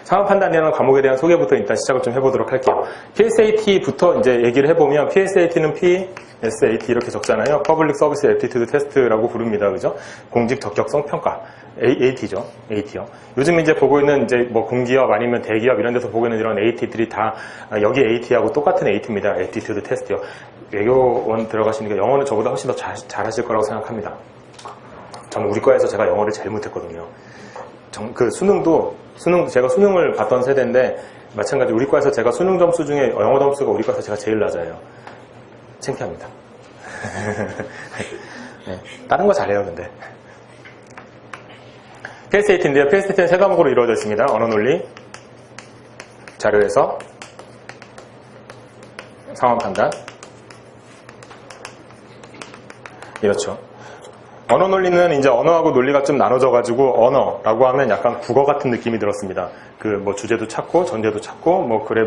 상황 판단이라는 과목에 대한 소개부터 일단 시작을 좀 해보도록 할게요. PSAT부터 이제 얘기를 해보면 PSAT는 PSAT 이렇게 적잖아요. Public Service Aptitude Test라고 부릅니다. 그죠? 공직 적격성 평가. AT죠. AT요. 요즘 이제 보고 있는 이제 뭐 공기업 아니면 대기업 이런 데서 보고 있는 이런 AT들이 다 여기 AT하고 똑같은 AT입니다. Aptitude Test요. 외교원 들어가시니까 영어는 저보다 훨씬 더 잘하실 거라고 생각합니다. 저는 우리 과에서 제가 영어를 제일 못했거든요. 그 제가 수능을 봤던 세대인데 마찬가지 우리 과에서 제가 수능 점수 중에 영어 점수가 우리 과에서 제가 제일 낮아요. 창피합니다. 네, 다른 거 잘해요 근데. PSAT인데요. PSAT는 세 과목으로 이루어져 있습니다. 언어 논리, 자료 해석, 상황 판단. 이렇죠. 언어 논리는 이제 언어하고 논리가 좀 나눠져가지고 언어라고 하면 약간 국어 같은 느낌이 들었습니다. 그 뭐 주제도 찾고 전제도 찾고 뭐 그래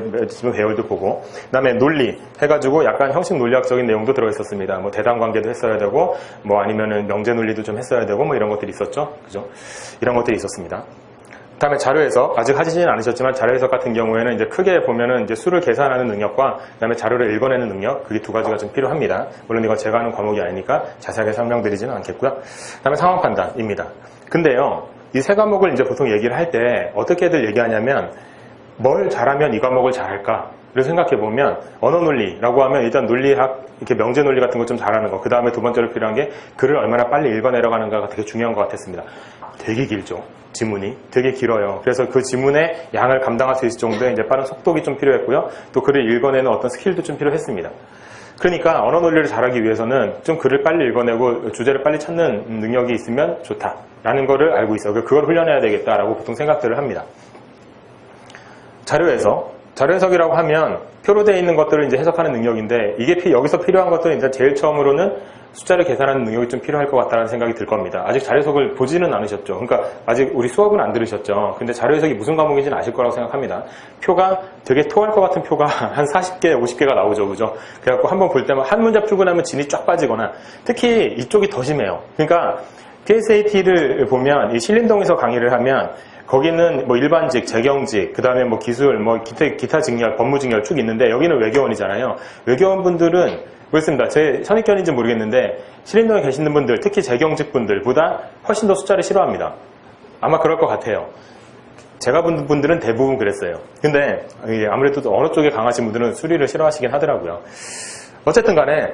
배열도 보고 그다음에 논리 해가지고 약간 형식 논리학적인 내용도 들어있었습니다. 뭐 대담 관계도 했어야 되고 뭐 아니면은 명제 논리도 좀 했어야 되고 뭐 이런 것들이 있었죠. 그죠? 이런 것들이 있었습니다. 그다음에 자료 해석 아직 하시지는 않으셨지만 자료 해석 같은 경우에는 이제 크게 보면은 이제 수를 계산하는 능력과 그다음에 자료를 읽어내는 능력 그게 두 가지가 좀 필요합니다. 물론 이거 제가 하는 과목이 아니니까 자세하게 설명드리지는 않겠고요. 그다음에 상황 판단입니다. 근데요 이 세 과목을 이제 보통 얘기를 할 때 어떻게들 얘기하냐면 뭘 잘하면 이 과목을 잘할까를 생각해 보면 언어 논리라고 하면 일단 논리학 이렇게 명제 논리 같은 거 좀 잘하는 거 그 다음에 두 번째로 필요한 게 글을 얼마나 빨리 읽어내려가는가가 되게 중요한 것 같았습니다. 되게 길죠. 지문이 되게 길어요. 그래서 그 지문의 양을 감당할 수 있을 정도의 이제 빠른 속독이 좀 필요했고요. 또 글을 읽어내는 어떤 스킬도 좀 필요했습니다. 그러니까 언어 논리를 잘하기 위해서는 좀 글을 빨리 읽어내고 주제를 빨리 찾는 능력이 있으면 좋다라는 거를 알고 있어요. 그걸 훈련해야 되겠다라고 보통 생각들을 합니다. 자료 해석이라고 하면 표로 되어 있는 것들을 이제 해석하는 능력인데 이게 여기서 필요한 것들은 이제 제일 처음으로는 숫자를 계산하는 능력이 좀 필요할 것 같다는 생각이 들 겁니다. 아직 자료 해석을 보지는 않으셨죠. 그러니까 아직 우리 수업은 안 들으셨죠. 근데 자료 해석이 무슨 과목인지는 아실 거라고 생각합니다. 표가 되게 토할 것 같은 표가 한 40개, 50개가 나오죠. 그죠? 그래갖고 한번 볼 때만 한 문제 풀고 나면 진이 쫙 빠지거나 특히 이쪽이 더 심해요. 그러니까 PSAT를 보면 이 신림동에서 강의를 하면 거기는 뭐 일반직, 재경직, 그 다음에 뭐 기술, 뭐 기타 직렬, 법무 직렬 쭉 있는데 여기는 외교원이잖아요. 외교원분들은 그렇습니다. 제 선입견인지 모르겠는데 신림동에 계시는 분들, 특히 재경직 분들보다 훨씬 더 숫자를 싫어합니다. 아마 그럴 것 같아요. 제가 본 분들은 대부분 그랬어요. 근데 아무래도 어느 쪽에 강하신 분들은 수리를 싫어하시긴 하더라고요. 어쨌든 간에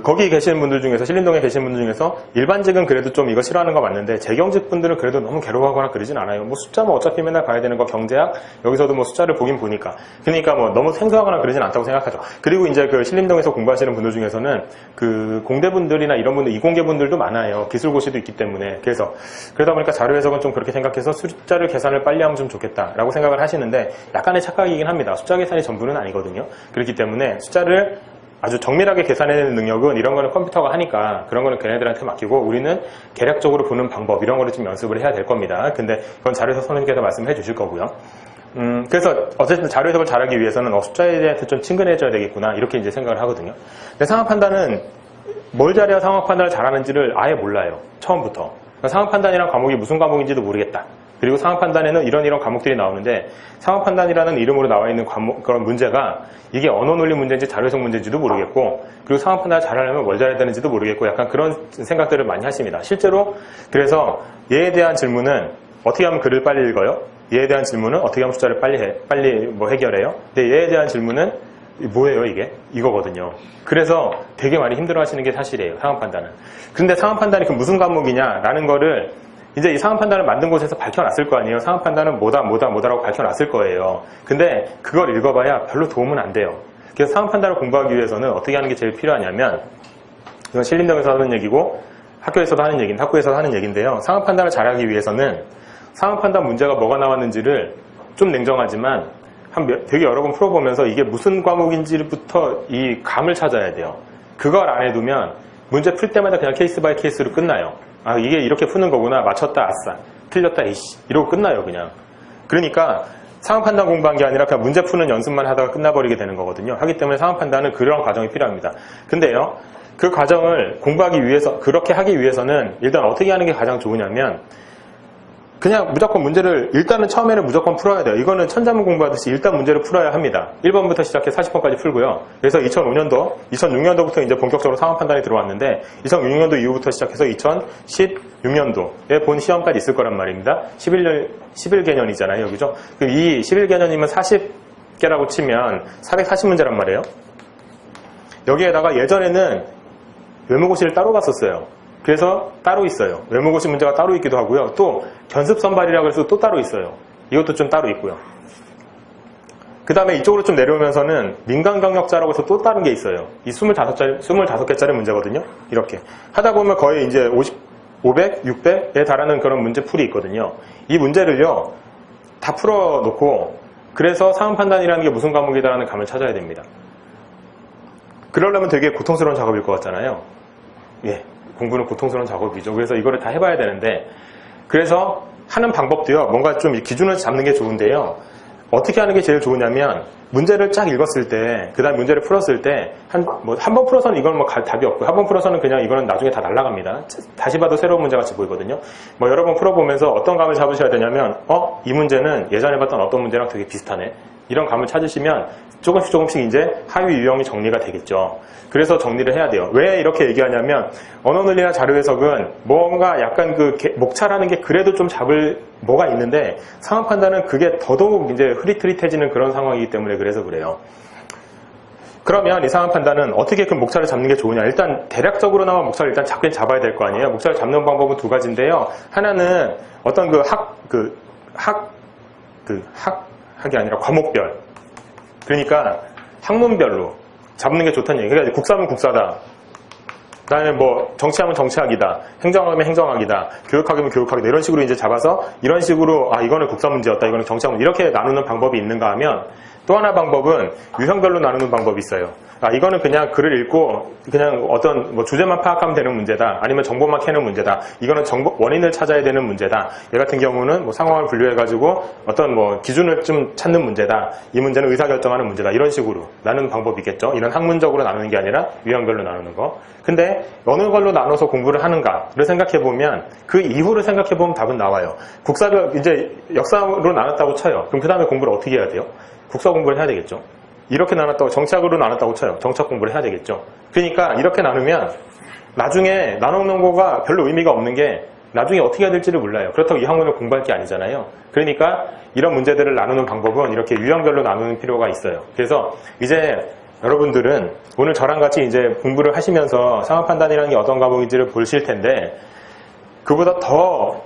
거기 계시는 분들 중에서 신림동에 계시는 분들 중에서 일반직은 그래도 좀 이거 싫어하는 거 맞는데 재경직 분들은 그래도 너무 괴로워하거나 그러진 않아요. 뭐 숫자 뭐 어차피 맨날 봐야 되는 거 경제학 여기서도 뭐 숫자를 보긴 보니까 그러니까 뭐 너무 생소하거나 그러진 않다고 생각하죠. 그리고 이제 그 신림동에서 공부하시는 분들 중에서는 그 공대분들이나 이런 분들 이공계분들도 많아요. 기술고시도 있기 때문에 그러다 보니까 자료 해석은 좀 그렇게 생각해서 숫자를 계산을 빨리 하면 좀 좋겠다라고 생각을 하시는데 약간의 착각이긴 합니다. 숫자 계산이 전부는 아니거든요. 그렇기 때문에 숫자를 아주 정밀하게 계산해내는 능력은 이런 거는 컴퓨터가 하니까 그런 거는 걔네들한테 맡기고 우리는 계략적으로 보는 방법 이런 거를 좀 연습을 해야 될 겁니다. 근데 그건 자료 해석 선생님께서 말씀해 주실 거고요. 그래서 어쨌든 자료 해석을 잘하기 위해서는 숫자에 대해서 좀 친근해져야 되겠구나 이렇게 이제 생각을 하거든요. 근데 상황 판단은 뭘 잘해야 상황 판단을 잘하는지를 아예 몰라요. 처음부터. 그러니까 상황 판단이란 과목이 무슨 과목인지도 모르겠다. 그리고 상황 판단에는 이런 과목들이 나오는데 상황 판단이라는 이름으로 나와 있는 그런 문제가 이게 언어 논리 문제인지 자료 해석 문제인지도 모르겠고 그리고 상황 판단을 잘하려면 뭘 잘해야 되는지도 모르겠고 약간 그런 생각들을 많이 하십니다. 실제로 그래서 얘에 대한 질문은 어떻게 하면 글을 빨리 읽어요? 얘에 대한 질문은 어떻게 하면 숫자를 빨리 뭐 해결해요? 근데 얘에 대한 질문은 뭐예요 이게? 이거거든요. 그래서 되게 많이 힘들어 하시는 게 사실이에요. 상황 판단은. 근데 상황 판단이 그 무슨 과목이냐라는 거를 이제 이 상황 판단을 만든 곳에서 밝혀놨을 거 아니에요. 상황 판단은 뭐다라고 밝혀놨을 거예요. 근데 그걸 읽어봐야 별로 도움은 안 돼요. 그래서 상황 판단을 공부하기 위해서는 어떻게 하는 게 제일 필요하냐면 이건 신림동에서 하는 얘기고 학교에서도 하는 얘기인데 학교에서도 하는 얘기인데요. 상황 판단을 잘하기 위해서는 상황 판단 문제가 뭐가 나왔는지를 좀 냉정하지만 되게 여러 번 풀어보면서 이게 무슨 과목인지부터 이 감을 찾아야 돼요. 그걸 안 해두면 문제 풀 때마다 그냥 케이스 바이 케이스로 끝나요. 아 이게 이렇게 푸는 거구나. 맞췄다 아싸. 틀렸다 이씨. 이러고 끝나요 그냥. 그러니까 상황 판단 공부한 게 아니라 그냥 문제 푸는 연습만 하다가 끝나버리게 되는 거거든요. 하기 때문에 상황 판단은 그런 과정이 필요합니다. 근데요. 그 과정을 공부하기 위해서 그렇게 하기 위해서는 일단 어떻게 하는 게 가장 좋으냐면 그냥 무조건 문제를 일단은 처음에는 무조건 풀어야 돼요. 이거는 천자문 공부하듯이 일단 문제를 풀어야 합니다. 1번부터 시작해 40번까지 풀고요. 그래서 2006년도부터 이제 본격적으로 상황 판단이 들어왔는데 2006년도 이후부터 시작해서 2016년도에 본 시험까지 있을 거란 말입니다. 11개년이잖아요. 그죠? 이 11개년이면 40개라고 치면 440문제란 말이에요. 여기에다가 예전에는 외모고시를 따로 봤었어요. 그래서 따로 있어요. 외모고시 문제가 따로 있기도 하고요. 또 견습선발이라고 해서 또 따로 있어요. 이것도 좀 따로 있고요. 그 다음에 이쪽으로 좀 내려오면서는 민간경력자라고 해서 또 다른 게 있어요. 이 25개짜리 문제거든요. 이렇게 하다 보면 거의 이제 500, 600에 달하는 그런 문제풀이 있거든요. 이 문제를요 다 풀어놓고 그래서 상황 판단이라는 게 무슨 과목이다라는 감을 찾아야 됩니다. 그러려면 되게 고통스러운 작업일 것 같잖아요. 예. 공부는 고통스러운 작업이죠. 그래서 이거를 다 해봐야 되는데, 그래서 하는 방법도요, 뭔가 좀 기준을 잡는 게 좋은데요. 어떻게 하는 게 제일 좋으냐면, 문제를 쫙 읽었을 때, 그 다음 문제를 풀었을 때, 한 번 풀어서는 이건 뭐 답이 없고, 한 번 풀어서는 그냥 이거는 나중에 다 날아갑니다. 다시 봐도 새로운 문제 같이 보이거든요. 뭐 여러 번 풀어보면서 어떤 감을 잡으셔야 되냐면, 이 문제는 예전에 봤던 어떤 문제랑 되게 비슷하네. 이런 감을 찾으시면 조금씩 이제 하위 유형이 정리가 되겠죠. 그래서 정리를 해야 돼요. 왜 이렇게 얘기하냐면 언어논리나 자료해석은 뭔가 약간 그 목차라는 게 그래도 좀 잡을 뭐가 있는데 상황 판단은 그게 더더욱 이제 흐릿흐릿해지는 그런 상황이기 때문에 그래서 그래요. 그러면 이 상황 판단은 어떻게 그 목차를 잡는 게 좋으냐. 일단 대략적으로나마 목차를 일단 잡긴 잡아야 될 거 아니에요. 목차를 잡는 방법은 두 가지인데요. 하나는 어떤 학이 아니라 과목별. 그러니까 학문별로 잡는 게 좋다는 얘기가 국사면 국사다. 그다음에 뭐 정치하면 정치학이다. 행정학이면 행정학이다. 교육학이면 교육학이다. 이런 식으로 이제 잡아서 이런 식으로 이거는 국사 문제였다. 이거는 정치학 문제. 이렇게 나누는 방법이 있는가 하면 또 하나 방법은 유형별로 나누는 방법이 있어요. 이거는 그냥 글을 읽고 그냥 어떤 뭐 주제만 파악하면 되는 문제다. 아니면 정보만 캐는 문제다. 이거는 원인을 찾아야 되는 문제다. 얘 같은 경우는 뭐 상황을 분류해가지고 어떤 뭐 기준을 좀 찾는 문제다. 이 문제는 의사결정하는 문제다. 이런 식으로 나누는 방법이 있겠죠. 이런 학문적으로 나누는 게 아니라 유형별로 나누는 거. 근데 어느 걸로 나눠서 공부를 하는가를 생각해보면 그 이후를 생각해보면 답은 나와요. 국사별 이제 역사로 나눴다고 쳐요. 그럼 그 다음에 공부를 어떻게 해야 돼요? 국사 공부를 해야 되겠죠. 이렇게 나눴다고 정치학으로 나눴다고 쳐요. 정치학 공부를 해야 되겠죠. 그러니까 이렇게 나누면 나중에 나누는 거가 별로 의미가 없는 게 나중에 어떻게 해야 될지를 몰라요. 그렇다고 이 학문을 공부할 게 아니잖아요. 그러니까 이런 문제들을 나누는 방법은 이렇게 유형별로 나누는 필요가 있어요. 그래서 이제 여러분들은 오늘 저랑 같이 이제 공부를 하시면서 상황 판단이라는 게 어떤 과목인지를 보실 텐데 그보다 더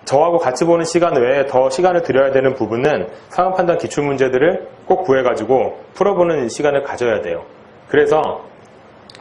저하고 같이 보는 시간 외에 더 시간을 들여야 되는 부분은 상황 판단 기출 문제들을 꼭 구해가지고 풀어보는 시간을 가져야 돼요. 그래서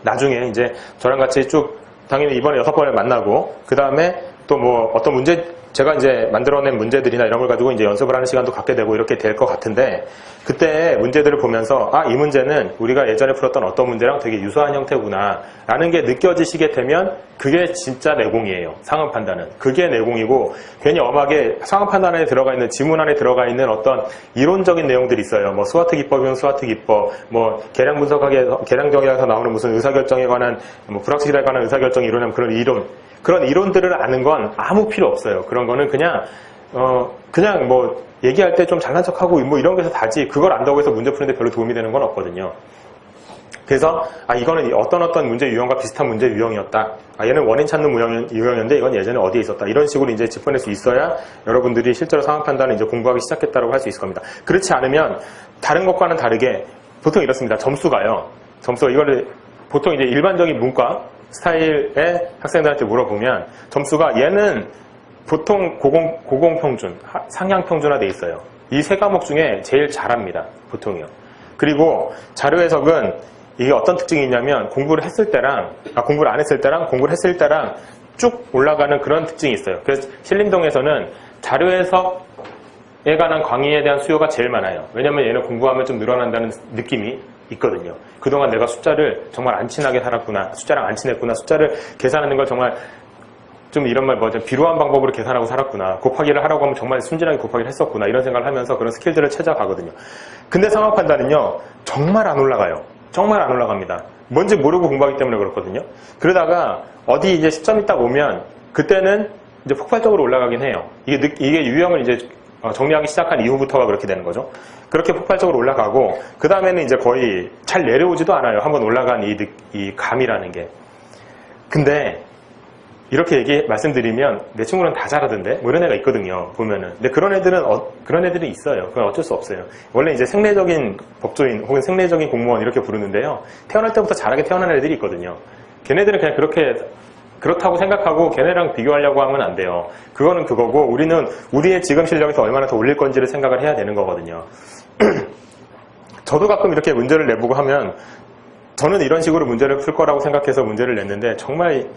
나중에 이제 저랑 같이 쭉 당연히 이번에 6번을 만나고 그 다음에 또 뭐 어떤 문제 제가 이제 만들어낸 문제들이나 이런 걸 가지고 이제 연습을 하는 시간도 갖게 되고 이렇게 될 것 같은데 그때 문제들을 보면서 이 문제는 우리가 예전에 풀었던 어떤 문제랑 되게 유사한 형태구나 라는 게 느껴지시게 되면 그게 진짜 내공이에요. 상황 판단은. 그게 내공이고 괜히 엄하게 상황 판단 안에 들어가 있는 지문 안에 들어가 있는 어떤 이론적인 내용들이 있어요. 뭐 스와트 기법이면 스와트 기법, 뭐 계량 분석학에 계량 정의학에서 나오는 무슨 의사결정에 관한 뭐 불확실에 관한 의사결정 이론이면 그런 이론들을 아는 건 아무 필요 없어요. 그런 거는 그냥 뭐 얘기할 때 좀 잘난 척하고 뭐 이런 거에서 다지 그걸 안다고 해서 문제 푸는데 별로 도움이 되는 건 없거든요. 그래서 이거는 어떤 문제 유형과 비슷한 문제 유형이었다. 얘는 원인 찾는 유형이었는데 이건 예전에 어디에 있었다. 이런 식으로 이제 짚어낼 수 있어야 여러분들이 실제로 상황 판단을 이제 공부하기 시작했다고 할 수 있을 겁니다. 그렇지 않으면 다른 것과는 다르게 보통 이렇습니다. 점수가 이거를 보통 이제 일반적인 문과 스타일의 학생들한테 물어보면 점수가 얘는 보통 고공평준, 상향평준화돼 있어요. 이 세 과목 중에 제일 잘합니다. 보통이요. 그리고 자료해석은 이게 어떤 특징이 있냐면 공부를 했을 때랑 공부를 안 했을 때랑 공부를 했을 때랑 쭉 올라가는 그런 특징이 있어요. 그래서 신림동에서는 자료해석에 관한 강의에 대한 수요가 제일 많아요. 왜냐면 얘는 공부하면 좀 늘어난다는 느낌이 있거든요. 그동안 내가 숫자를 정말 안 친하게 살았구나. 숫자랑 안 친했구나. 숫자를 계산하는 걸 정말 좀 이런 말 비루한 방법으로 계산하고 살았구나. 곱하기를 하라고 하면 정말 순진하게 곱하기를 했었구나. 이런 생각을 하면서 그런 스킬들을 찾아가거든요. 근데 상황 판단은요. 정말 안 올라가요. 정말 안 올라갑니다. 뭔지 모르고 공부하기 때문에 그렇거든요. 그러다가 어디 이제 시점이 딱 오면 그때는 이제 폭발적으로 올라가긴 해요. 이게 유형을 이제 정리하기 시작한 이후부터가 그렇게 되는 거죠. 그렇게 폭발적으로 올라가고 그 다음에는 이제 거의 잘 내려오지도 않아요. 한번 올라간 이 감이라는 게. 근데 이렇게 말씀드리면 내 친구는 다 잘하던데 뭐 이런 애가 있거든요. 보면은. 근데 그런 애들이 있어요. 그건 어쩔 수 없어요. 원래 이제 생리적인 법조인 혹은 생리적인 공무원 이렇게 부르는데요. 태어날 때부터 잘하게 태어난 애들이 있거든요. 걔네들은 그냥 그렇다고 생각하고 걔네랑 비교하려고 하면 안 돼요. 그거는 그거고 우리는 우리의 지금 실력에서 얼마나 더 올릴 건지를 생각을 해야 되는 거거든요. 저도 가끔 이렇게 문제를 내보고 하면 저는 이런 식으로 문제를 풀 거라고 생각해서 문제를 냈는데 정말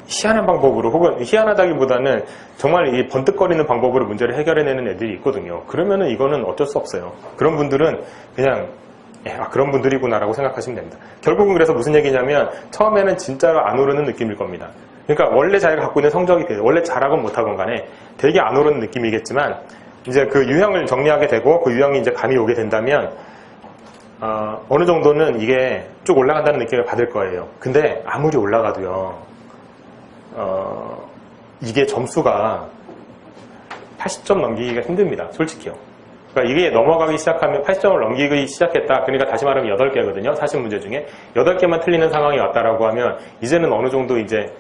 희한한 방법으로 혹은 희한하다기보다는 정말 이 번뜩거리는 방법으로 문제를 해결해내는 애들이 있거든요. 그러면은 이거는 어쩔 수 없어요. 그런 분들은 그냥 그런 분들이구나라고 생각하시면 됩니다. 결국은 그래서 무슨 얘기냐면 처음에는 진짜로 안 오르는 느낌일 겁니다. 그러니까 원래 자기가 갖고 있는 성적이 원래 잘하건 못하건 간에 되게 안 오르는 느낌이겠지만 이제 그 유형을 정리하게 되고 그 유형이 이제 감이 오게 된다면 어느 정도는 이게 쭉 올라간다는 느낌을 받을 거예요. 근데 아무리 올라가도요 이게 점수가 80점 넘기기가 힘듭니다. 솔직히요. 그러니까 이게 넘어가기 시작하면 80점을 넘기기 시작했다. 그러니까 다시 말하면 8개거든요. 40문제 중에 8개만 틀리는 상황이 왔다라고 하면 이제는 어느 정도 이제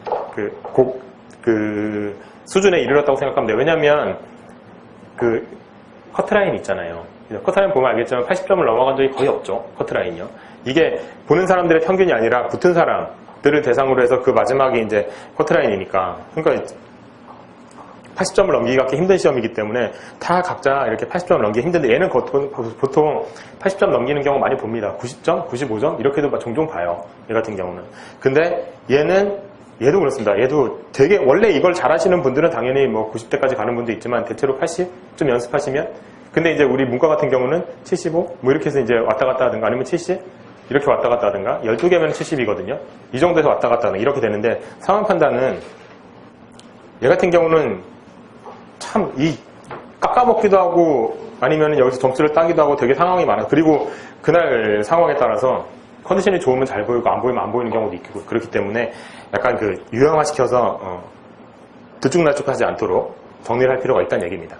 그 수준에 이르렀다고 생각하면 돼요. 왜냐면 그 커트라인 있잖아요. 커트라인 보면 알겠지만 80점을 넘어간 적이 거의 없죠. 커트라인이요. 이게 보는 사람들의 평균이 아니라 붙은 사람들을 대상으로 해서 그 마지막에 이제 커트라인이니까. 그러니까 80점을 넘기기가 힘든 시험이기 때문에 다 각자 이렇게 80점을 넘기기 힘든데 얘는 보통 80점 넘기는 경우 많이 봅니다. 90점, 95점 이렇게도 종종 봐요. 얘 같은 경우는. 근데 얘도 그렇습니다. 얘도 되게 원래 이걸 잘하시는 분들은 당연히 뭐 90대까지 가는 분도 있지만 대체로 80 좀 연습하시면 근데 이제 우리 문과 같은 경우는 75 뭐 이렇게 해서 이제 왔다 갔다 하든가 아니면 70 이렇게 왔다 갔다 하든가 12개면 70이거든요. 이 정도에서 왔다 갔다 하든가 이렇게 되는데 상황 판단은 얘 같은 경우는 참 깎아먹기도 하고 아니면 여기서 점수를 따기도 하고 되게 상황이 많아. 그리고 그날 상황에 따라서 컨디션이 좋으면 잘 보이고 안 보이면 안 보이는 경우도 있고 그렇기 때문에 약간 그 유형화시켜서 들쭉날쭉하지 않도록 정리를 할 필요가 있다는 얘기입니다.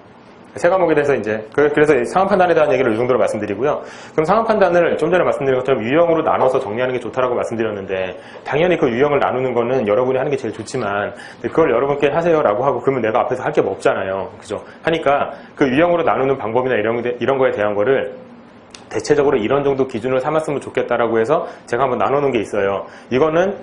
세 과목에 대해서 이제 그래서 상황 판단에 대한 얘기를 이 정도로 말씀드리고요. 그럼 상황 판단을 좀 전에 말씀드린 것처럼 유형으로 나눠서 정리하는 게 좋다라고 말씀드렸는데 당연히 그 유형을 나누는 거는 여러분이 하는 게 제일 좋지만 그걸 여러분께 하세요라고 하고 그러면 내가 앞에서 할 게 뭐 없잖아요. 그죠? 하니까 그 유형으로 나누는 방법이나 이런 거에 대한 거를 대체적으로 이런 정도 기준을 삼았으면 좋겠다라고 해서 제가 한번 나눠놓은 게 있어요. 이거는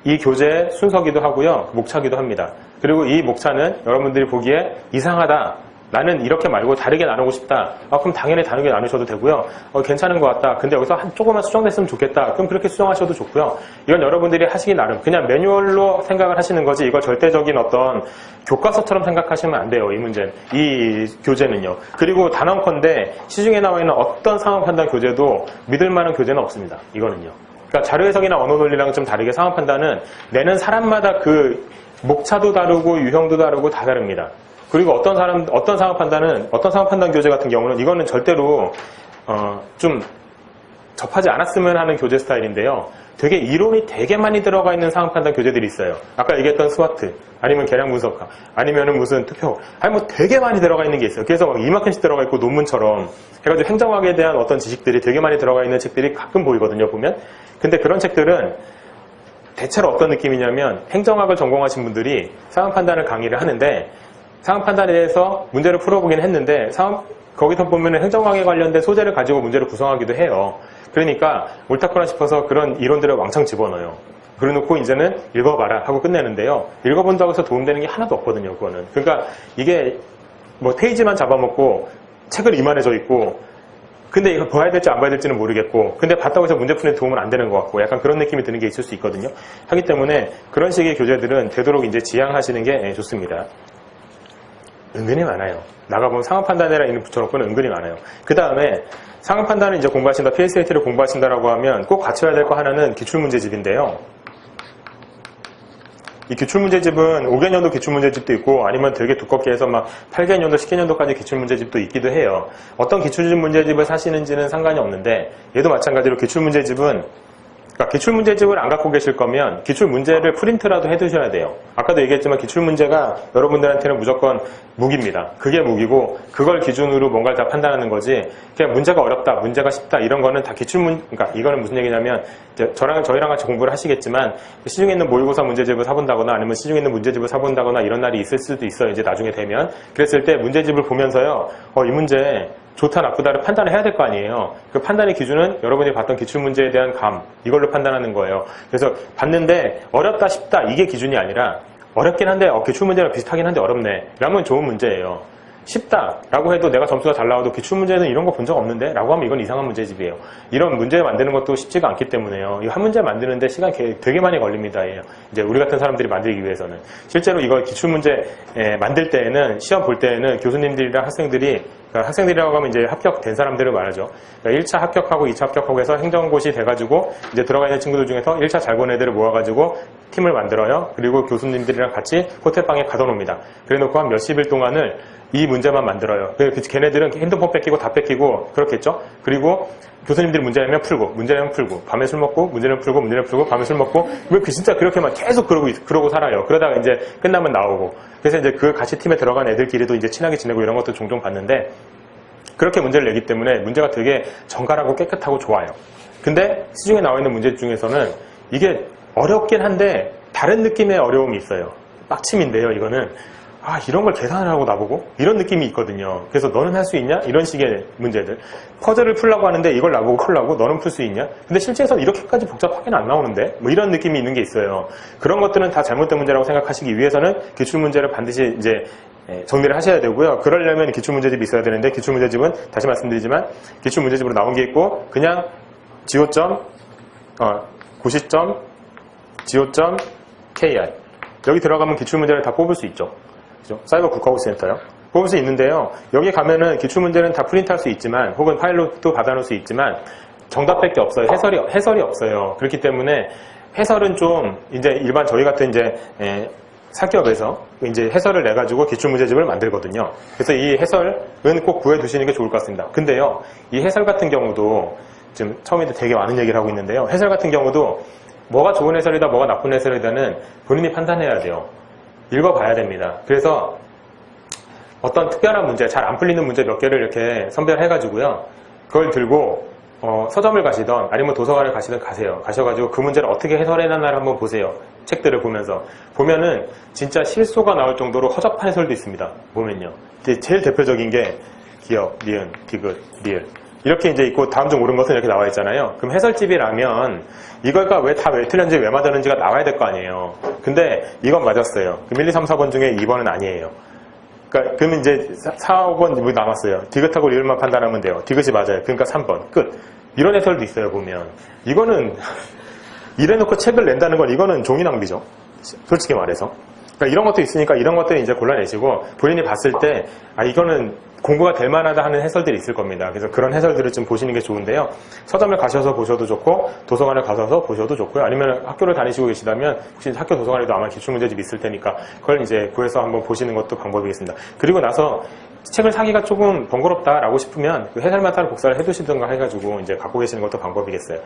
이 교재의 순서기도 하고요. 목차기도 합니다. 그리고 이 목차는 여러분들이 보기에 이상하다. 나는 이렇게 말고 다르게 나누고 싶다. 그럼 당연히 다르게 나누셔도 되고요. 괜찮은 것 같다. 근데 여기서 조금만 수정됐으면 좋겠다. 그럼 그렇게 수정하셔도 좋고요. 이건 여러분들이 하시기 나름. 그냥 매뉴얼로 생각을 하시는 거지 이걸 절대적인 어떤 교과서처럼 생각하시면 안 돼요. 이 문제는. 이 교재는요. 그리고 단언컨대 시중에 나와 있는 어떤 상황 판단 교재도 믿을 만한 교재는 없습니다. 이거는요. 그러니까 자료 해석이나 언어 논리랑 좀 다르게 상황 판단은 내는 사람마다 그 목차도 다르고 유형도 다르고 다 다릅니다. 그리고 어떤 상황 판단 교재 같은 경우는 이거는 절대로 좀 접하지 않았으면 하는 교재 스타일인데요. 되게 이론이 되게 많이 들어가 있는 상황 판단 교재들이 있어요. 아까 얘기했던 스와트, 아니면 계량 분석학, 아니면은 무슨 투표, 아니 뭐 되게 많이 들어가 있는 게 있어요. 그래서 막 이만큼씩 들어가 있고 논문처럼 해가지고 행정학에 대한 어떤 지식들이 되게 많이 들어가 있는 책들이 가끔 보이거든요, 보면. 근데 그런 책들은 대체로 어떤 느낌이냐면 행정학을 전공하신 분들이 상황 판단을 강의를 하는데 상황 판단에 대해서 문제를 풀어보긴 했는데 거기서 보면 행정학에 관련된 소재를 가지고 문제를 구성하기도 해요. 그러니까 옳다거나 싶어서 그런 이론들을 왕창 집어넣어요. 그래놓고 이제는 읽어봐라 하고 끝내는데요. 읽어본다고 해서 도움되는 게 하나도 없거든요. 그거는. 그러니까 이게 뭐 페이지만 잡아먹고 책을 이만해져 있고 근데 이거 봐야 될지 안 봐야 될지는 모르겠고 근데 봤다고 해서 문제 푸는 데 도움은 안 되는 것 같고 약간 그런 느낌이 드는 게 있을 수 있거든요. 하기 때문에 그런 식의 교재들은 되도록 이제 지양하시는 게 좋습니다. 은근히 많아요. 나가보면 상황 판단이라 있는 붙여놓고는 은근히 많아요. 그 다음에 상황 판단을 이제 공부하신다, PSAT를 공부하신다라고 하면 꼭 갖춰야 될 거 하나는 기출문제집인데요. 이 기출문제집은 5개년도 기출문제집도 있고 아니면 되게 두껍게 해서 막 8개년도, 10개년도까지 기출문제집도 있기도 해요. 어떤 기출문제집을 사시는지는 상관이 없는데 얘도 마찬가지로 기출문제집은 그러니까 기출문제집을 안 갖고 계실 거면 기출문제를 프린트라도 해두셔야 돼요. 아까도 얘기했지만 기출문제가 여러분들한테는 무조건 무기입니다. 그게 무기고 그걸 기준으로 뭔가를 다 판단하는 거지 그냥 문제가 어렵다, 문제가 쉽다 이런 거는 다 그러니까 이거는 무슨 얘기냐면 이제 저희랑 같이 공부를 하시겠지만 시중에 있는 모의고사 문제집을 사본다거나 아니면 시중에 있는 문제집을 사본다거나 이런 날이 있을 수도 있어요. 이제 나중에 되면. 그랬을 때 문제집을 보면서요. 이 문제 좋다 나쁘다를 판단을 해야 될 거 아니에요. 그 판단의 기준은 여러분이 봤던 기출문제에 대한 감 이걸로 판단하는 거예요. 그래서 봤는데 어렵다 쉽다 이게 기준이 아니라 어렵긴 한데 기출문제랑 비슷하긴 한데 어렵네 라면 좋은 문제예요. 쉽다라고 해도 내가 점수가 잘 나와도 기출문제는 이런 거 본 적 없는데 라고 하면 이건 이상한 문제집이에요. 이런 문제 만드는 것도 쉽지가 않기 때문에요. 이 한 문제 만드는데 시간이 되게 많이 걸립니다. 이제 우리 같은 사람들이 만들기 위해서는. 실제로 이거 기출문제 만들 때에는 시험 볼 때에는 교수님들이랑 학생들이라고 하면 이제 합격된 사람들을 말하죠. 그러니까 1차 합격하고 2차 합격하고 해서 행정고시 돼가지고 이제 들어가 있는 친구들 중에서 1차 잘 본 애들을 모아가지고 팀을 만들어요. 그리고 교수님들이랑 같이 호텔방에 가둬놓습니다. 그래놓고 한 몇십 일 동안을 이 문제만 만들어요. 걔네들은 핸드폰 뺏기고 다 뺏기고 그렇겠죠? 그리고 교수님들이 문제 내면 풀고, 문제 내면 풀고, 밤에 술 먹고, 문제 내면 풀고, 문제 내면 풀고, 밤에 술 먹고, 진짜 그렇게만 계속 그러고 살아요. 그러다가 이제 끝나면 나오고. 그래서 이제 그 같이 팀에 들어간 애들끼리도 이제 친하게 지내고 이런 것도 종종 봤는데, 그렇게 문제를 내기 때문에 문제가 되게 정갈하고 깨끗하고 좋아요. 근데 시중에 나와 있는 문제 중에서는 이게 어렵긴 한데, 다른 느낌의 어려움이 있어요. 빡침인데요, 이거는. 이런 걸 계산을 하고 나보고? 이런 느낌이 있거든요. 그래서 너는 할 수 있냐? 이런 식의 문제들. 퍼즐을 풀라고 하는데 이걸 나보고 풀라고? 너는 풀 수 있냐? 근데 실제에서는 이렇게까지 복잡하게는 안 나오는데? 이런 느낌이 있는 게 있어요. 그런 것들은 다 잘못된 문제라고 생각하시기 위해서는 기출문제를 반드시 이제 정리를 하셔야 되고요. 그러려면 기출문제집이 있어야 되는데 기출문제집은 다시 말씀드리지만 기출문제집으로 나온 게 있고 그냥 고시점, go.kr 여기 들어가면 기출문제를 다 뽑을 수 있죠. 사이버 국가고시센터요. 뽑을 수 있는데요. 여기 가면은 기출문제는 다 프린트할 수 있지만 혹은 파일로도 받아놓을 수 있지만 정답밖에 없어요. 해설이 없어요. 그렇기 때문에 해설은 좀 이제 일반 저희 같은 이제 사기업에서 이제 해설을 내가지고 기출문제집을 만들거든요. 그래서 이 해설은 꼭 구해두시는 게 좋을 것 같습니다. 근데요, 이 해설 같은 경우도 지금 처음에 되게 많은 얘기를 하고 있는데요. 해설 같은 경우도 뭐가 좋은 해설이다, 뭐가 나쁜 해설이다는 본인이 판단해야 돼요. 읽어봐야 됩니다. 그래서 어떤 특별한 문제, 잘 안 풀리는 문제 몇 개를 이렇게 선별해가지고요. 그걸 들고 서점을 가시던 아니면 도서관을 가시던 가세요. 가셔가지고 그 문제를 어떻게 해설해놨나를 한번 보세요. 책들을 보면서. 보면은 진짜 실소가 나올 정도로 허접한 해설도 있습니다. 보면요. 제일 대표적인 게 기역, 니은, 디귿, 리을. 이렇게 이제 있고 다음 중 옳은 것은 이렇게 나와 있잖아요. 그럼 해설집이라면 이거가 왜 틀렸는지 왜 맞았는지가 나와야 될 거 아니에요. 근데 이건 맞았어요. 그럼 1, 2, 3, 4번 중에 2번은 아니에요. 그러면 이제 4, 5번 남았어요. 디귿하고 리을만 판단하면 돼요. 디귿이 맞아요. 그러니까 3번. 끝. 이런 해설도 있어요, 보면. 이거는 이래놓고 책을 낸다는 건 이거는 종이 낭비죠. 솔직히 말해서. 그러니까 이런 것도 있으니까 이런 것들을 이제 골라내시고 본인이 봤을 때 이거는 공부가 될 만하다 하는 해설들이 있을 겁니다. 그래서 그런 해설들을 좀 보시는 게 좋은데요. 서점을 가셔서 보셔도 좋고 도서관을 가셔서 보셔도 좋고요. 아니면 학교를 다니시고 계시다면 혹시 학교 도서관에도 아마 기출문제집이 있을 테니까 그걸 이제 구해서 한번 보시는 것도 방법이겠습니다. 그리고 나서 책을 사기가 조금 번거롭다라고 싶으면 그 해설마타를 복사를 해두시든가 해가지고 이제 갖고 계시는 것도 방법이겠어요.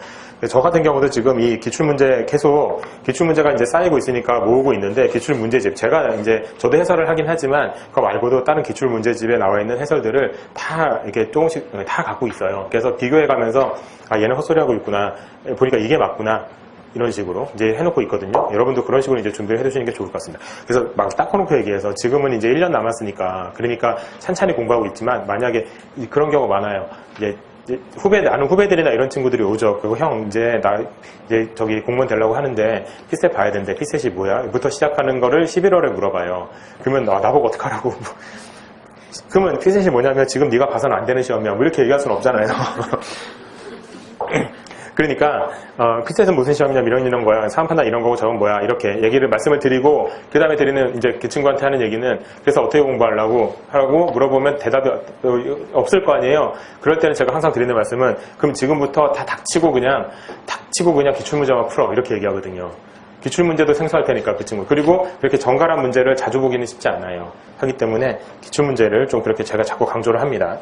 저 같은 경우도 지금 이 기출문제 계속 기출문제가 이제 쌓이고 있으니까 모으고 있는데 기출문제집 제가 이제 저도 해설을 하긴 하지만 그거 말고도 다른 기출문제집에 나와 있는 해설들을 다 이렇게 조금씩 다 갖고 있어요. 그래서 비교해가면서 얘는 헛소리하고 있구나 보니까 이게 맞구나. 이런 식으로 이제 해놓고 있거든요. 여러분도 그런 식으로 이제 준비를 해두시는 게 좋을 것 같습니다. 그래서 막 닦아놓고 얘기해서 지금은 이제 1년 남았으니까 그러니까 찬찬히 공부하고 있지만 만약에 그런 경우 많아요. 이제 아는 후배들이나 이런 친구들이 오죠. 그리고 형 이제 저기 공무원 되려고 하는데 피셋 봐야 되는데 피셋이 뭐야? 부터 시작하는 거를 11월에 물어봐요. 그러면 나보고 어떡하라고. 그러면 피셋이 뭐냐면 지금 네가 봐서는 안 되는 시험이야. 뭐 이렇게 얘기할 수는 없잖아요. 그러니까 피셋은 무슨 시험이냐면 이런 거야. 사람 판단 이런 거고 저건 뭐야. 이렇게 얘기를 말씀을 드리고 그 다음에 드리는 이제 그 친구한테 하는 얘기는 그래서 어떻게 공부하려고 하라고 물어보면 대답이 없을 거 아니에요. 그럴 때는 제가 항상 드리는 말씀은 그럼 지금부터 다 닥치고 그냥 기출문제만 풀어 이렇게 얘기하거든요. 기출문제도 생소할 테니까 그 친구. 그리고 그렇게 정갈한 문제를 자주 보기는 쉽지 않아요. 하기 때문에 기출문제를 좀 그렇게 제가 자꾸 강조를 합니다.